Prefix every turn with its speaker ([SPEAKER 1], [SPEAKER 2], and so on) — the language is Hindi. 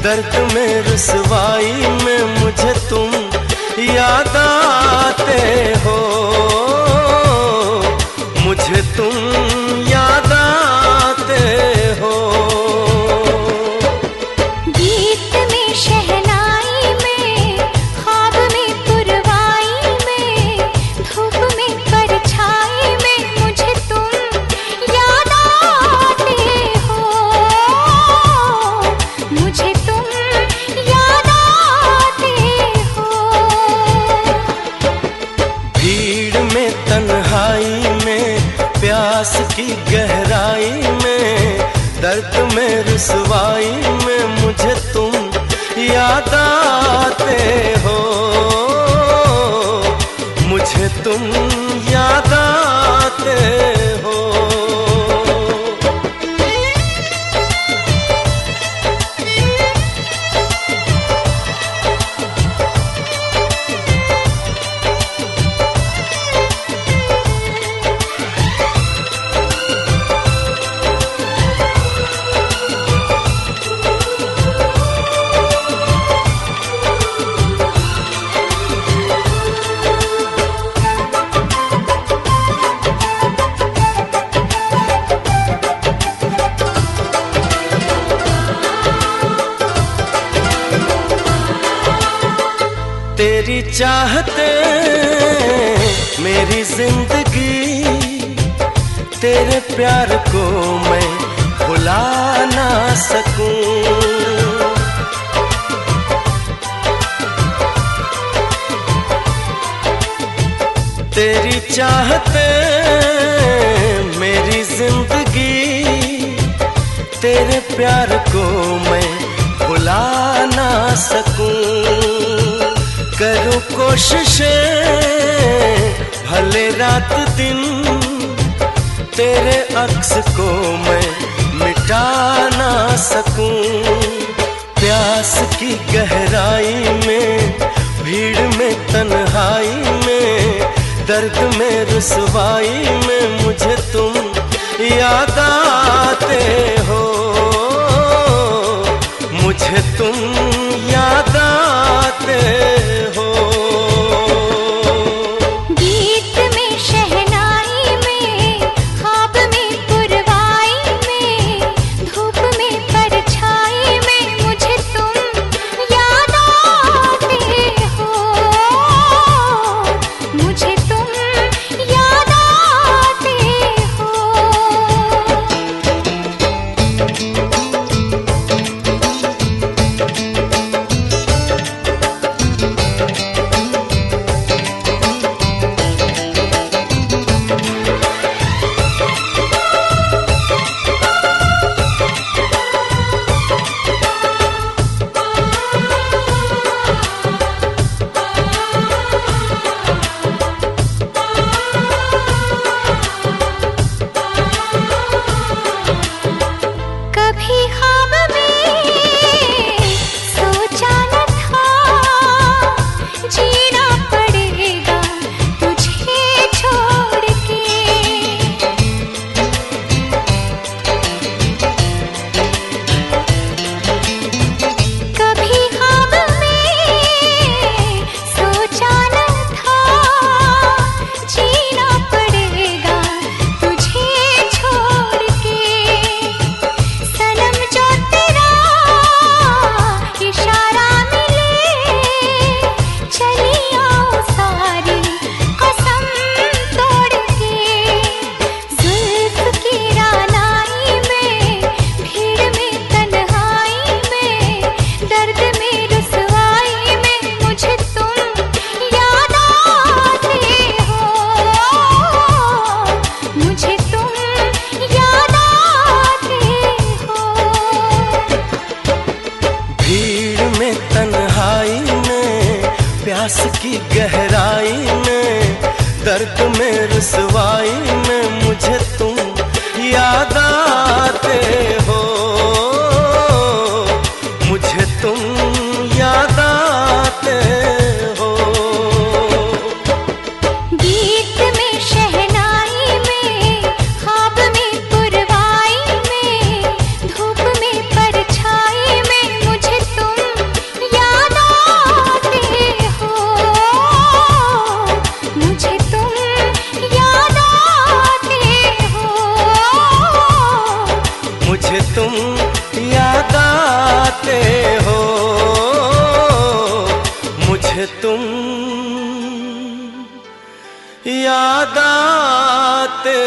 [SPEAKER 1] दर्द में रुसवाई में मुझे तुम याद आते हो, मुझे तुम याद आते हो।
[SPEAKER 2] गीत में शहनाई में, ख्वाब में पुरवाई में, धूप में परछाई में मुझे तुम याद आते हो, मुझे तुम याद आते हो।
[SPEAKER 1] भीड़ में तन्हाई में, प्यास की गहराई में, दर्द में रुसवाई में मुझे तुम याद आते हो, मुझे तुम याद आते हो। तेरी चाहते मेरी जिंदगी, तेरे प्यार को मैं भुला ना सकूं। तेरी चाहते मेरी जिंदगी, तेरे प्यार को मैं भुला ना सकूं। करूं कोशिशें भले रात दिन, तेरे अक्स को मैं मिटा ना सकूं। प्यास की गहराई में, भीड़ में तन्हाई में, दर्द में रुसवाई में मुझे तुम याद आते हो, मुझे तुम याद आते हो।
[SPEAKER 2] गीत में शहनाई में, ख्वाब में पुरवाई में, धूप में परछाई में मुझे तुम याद आते हो, मुझे तुम याद आते हो। कभी ख्वाब में सोचा न था, जीना पड़ेगा तुझे छोड़ के। कभी ख्वाब में सोचा न था, जीना पड़ेगा तुझे छोड़ के। सनम जो तेरा इशारा मिले, चली आओ सारी कसम तोड़ के। जुल्फ की रानाई में, भीड़ में तन्हाई में, दर्द में रुसवाई में मुझे तुम याद आते हो, मुझे तुम याद आते हो।
[SPEAKER 1] भीड़ में तन्हाई में, प्यास की गहराई में, दर्द में रुसवाई में मुझे तुम याद आते हो, मुझे तुम याद आते हो।
[SPEAKER 2] गीत में शहनाई में, ख्वाब में पुरवाई में, धूप में परछाई में मुझे तुम
[SPEAKER 1] मुझे तुम याद आते हो, मुझे तुम याद आते